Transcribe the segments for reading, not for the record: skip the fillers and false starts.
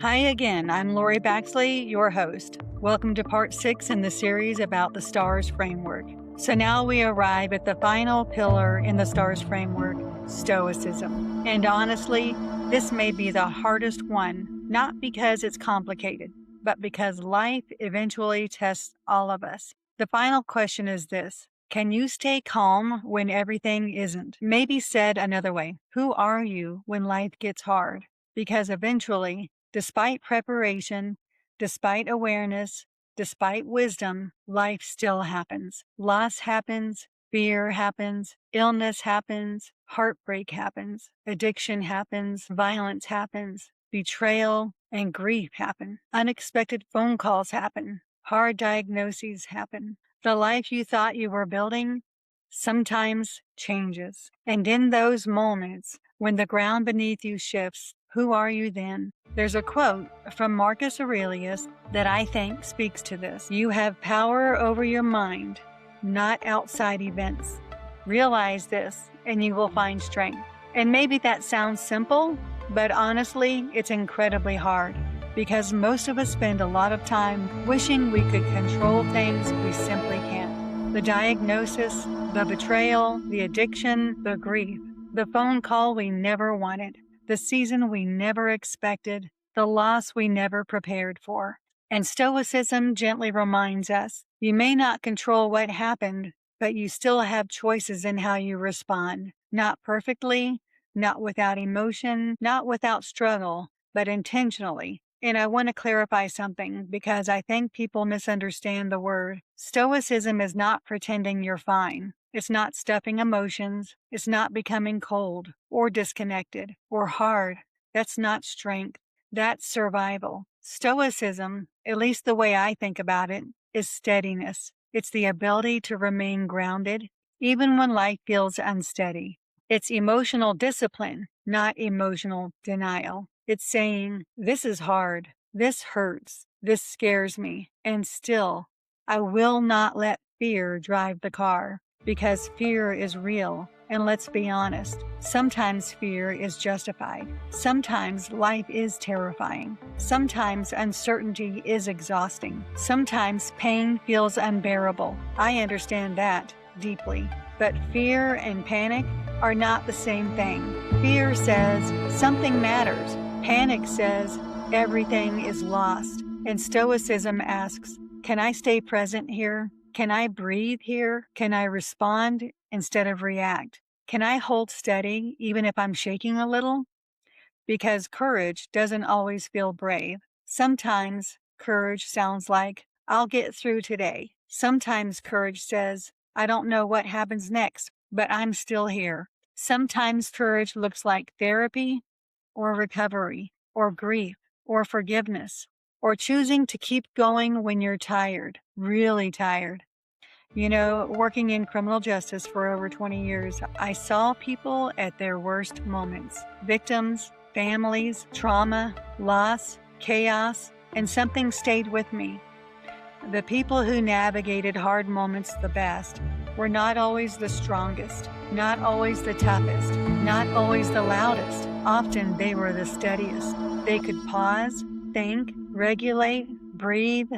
Hi again, I'm Lori Baxley, your host. Welcome to part 6 in the series about the STARS framework. So now we arrive at the final pillar in the STARS framework, Stoicism. And honestly, this may be the hardest one, not because it's complicated, but because life eventually tests all of us. The final question is this: can you stay calm when everything isn't? Maybe said another way, who are you when life gets hard? Because eventually, despite preparation, despite awareness, despite wisdom, life still happens. Loss happens, fear happens, illness happens, heartbreak happens, addiction happens, violence happens, betrayal and grief happen. Unexpected phone calls happen, hard diagnoses happen. The life you thought you were building sometimes changes. And in those moments, when the ground beneath you shifts, who are you then? There's a quote from Marcus Aurelius that I think speaks to this. You have power over your mind, not outside events. Realize this, and you will find strength. And maybe that sounds simple, but honestly, it's incredibly hard because most of us spend a lot of time wishing we could control things we simply can't. The diagnosis, the betrayal, the addiction, the grief, the phone call we never wanted, the season we never expected, the loss we never prepared for. And Stoicism gently reminds us, you may not control what happened, but you still have choices in how you respond. Not perfectly, not without emotion, not without struggle, but intentionally. And I want to clarify something because I think people misunderstand the word. Stoicism is not pretending you're fine. It's not stuffing emotions. It's not becoming cold or disconnected or hard. That's not strength. That's survival. Stoicism, at least the way I think about it, is steadiness. It's the ability to remain grounded even when life feels unsteady. It's emotional discipline, not emotional denial. It's saying, this is hard, this hurts, this scares me, and still, I will not let fear drive the car. Because fear is real, and let's be honest, sometimes fear is justified. Sometimes life is terrifying. Sometimes uncertainty is exhausting. Sometimes pain feels unbearable. I understand that deeply. But fear and panic are not the same thing. Fear says something matters. Panic says everything is lost. And Stoicism asks, can I stay present here? Can I breathe here? Can I respond instead of react? Can I hold steady even if I'm shaking a little? Because courage doesn't always feel brave. Sometimes courage sounds like, I'll get through today. Sometimes courage says, I don't know what happens next, but I'm still here. Sometimes courage looks like therapy or recovery or grief or forgiveness or choosing to keep going when you're tired, really tired. You know, working in criminal justice for over 20 years, I saw people at their worst moments. Victims, families, trauma, loss, chaos, and something stayed with me. The people who navigated hard moments the best were not always the strongest, not always the toughest, not always the loudest. Often they were the steadiest. They could pause, think, regulate, breathe,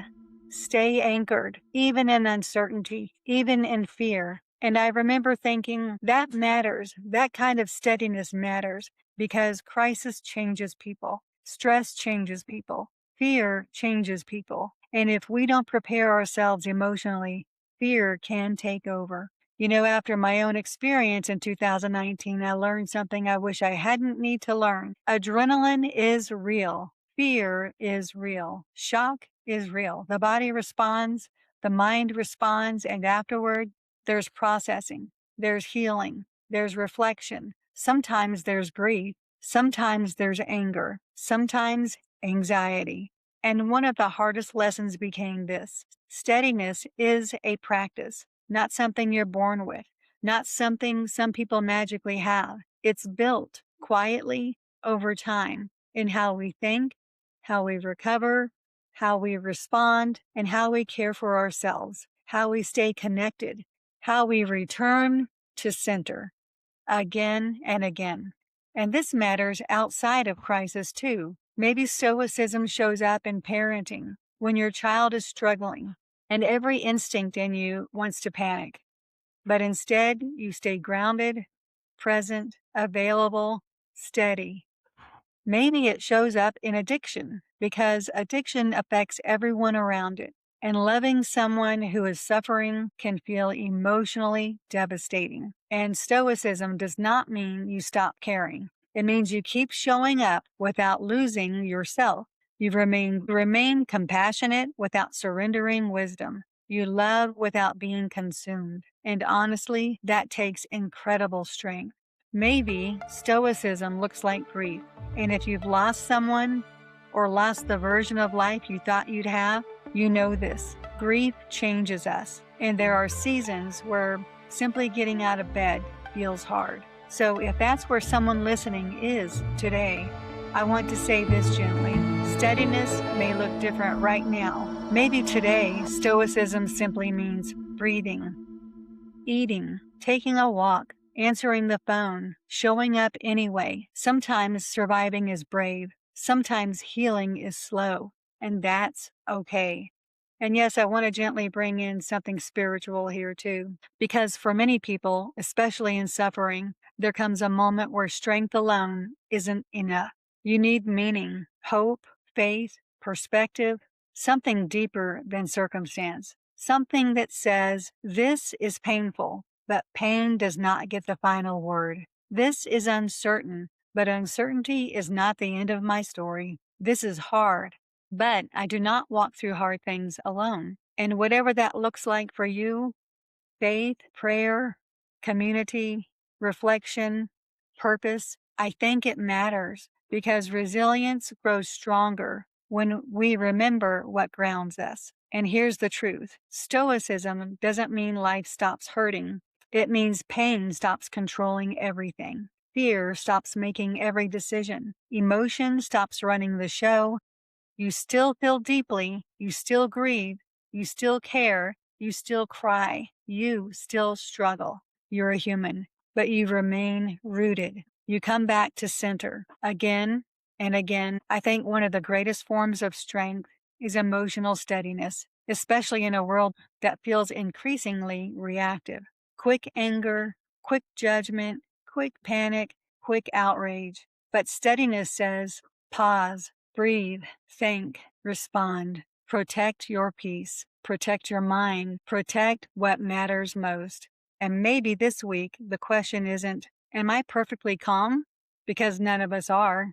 stay anchored, even in uncertainty, even in fear. And I remember thinking, that matters. That kind of steadiness matters because crisis changes people. Stress changes people. Fear changes people. And if we don't prepare ourselves emotionally, fear can take over. You know, after my own experience in 2019, I learned something I wish I hadn't need to learn. Adrenaline is real. Fear is real. Shock is real. The body responds, the mind responds, and afterward, there's processing, there's healing, there's reflection. Sometimes there's grief. Sometimes there's anger. Sometimes anxiety. And one of the hardest lessons became this: steadiness is a practice, not something you're born with, not something some people magically have. It's built quietly over time in how we think, how we recover, how we respond, and how we care for ourselves, how we stay connected, how we return to center again and again. And this matters outside of crisis too. Maybe stoicism shows up in parenting when your child is struggling and every instinct in you wants to panic. But instead, you stay grounded, present, available, steady. Maybe it shows up in addiction because addiction affects everyone around it. And loving someone who is suffering can feel emotionally devastating. And stoicism does not mean you stop caring. It means you keep showing up without losing yourself. You remain compassionate without surrendering wisdom. You love without being consumed. And honestly, that takes incredible strength. Maybe stoicism looks like grief. And if you've lost someone or lost the version of life you thought you'd have, you know this. Grief changes us. And there are seasons where simply getting out of bed feels hard. So if that's where someone listening is today, I want to say this gently. Steadiness may look different right now. Maybe today, stoicism simply means breathing, eating, taking a walk, answering the phone, showing up anyway. Sometimes surviving is brave. Sometimes healing is slow, and that's okay. And yes, I want to gently bring in something spiritual here too, because for many people, especially in suffering, there comes a moment where strength alone isn't enough. You need meaning, hope, faith, perspective, something deeper than circumstance. Something that says, this is painful, but pain does not get the final word. This is uncertain, but uncertainty is not the end of my story. This is hard, but I do not walk through hard things alone. And whatever that looks like for you, faith, prayer, community, reflection, purpose, I think it matters because resilience grows stronger when we remember what grounds us. And here's the truth. Stoicism doesn't mean life stops hurting. It means pain stops controlling everything. Fear stops making every decision. Emotion stops running the show. You still feel deeply. You still grieve. You still care. You still cry. You still struggle. You're a human, but you remain rooted. You come back to center again and again. I think one of the greatest forms of strength is emotional steadiness, especially in a world that feels increasingly reactive. Quick anger, quick judgment, quick panic, quick outrage. But steadiness says, pause, breathe, think, respond, protect your peace, protect your mind, protect what matters most. And maybe this week, the question isn't, am I perfectly calm? Because none of us are.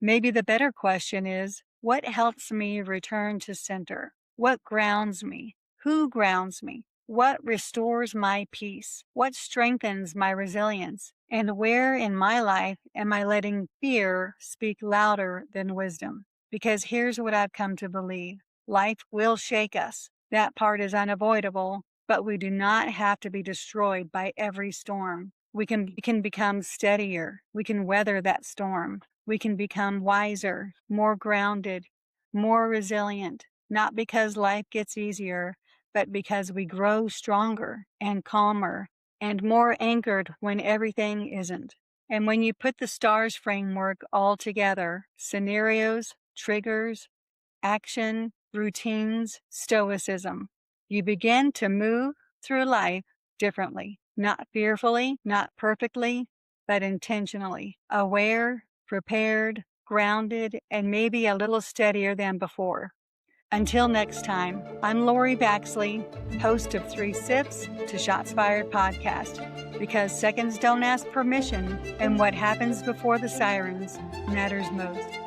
Maybe the better question is, what helps me return to center? What grounds me? Who grounds me? What restores my peace? What strengthens my resilience? And where in my life am I letting fear speak louder than wisdom? Because here's what I've come to believe. Life will shake us. That part is unavoidable, but we do not have to be destroyed by every storm. We can become steadier. We can weather that storm. We can become wiser, more grounded, more resilient, not because life gets easier, but because we grow stronger and calmer and more anchored when everything isn't. And when you put the STARS framework all together, scenarios, triggers, action, routines, stoicism, you begin to move through life differently, not fearfully, not perfectly, but intentionally, aware, prepared, grounded, and maybe a little steadier than before. Until next time, I'm Lori Baxley, host of 3 Sips to Shots Fired podcast, because seconds don't ask permission, and what happens before the sirens matters most.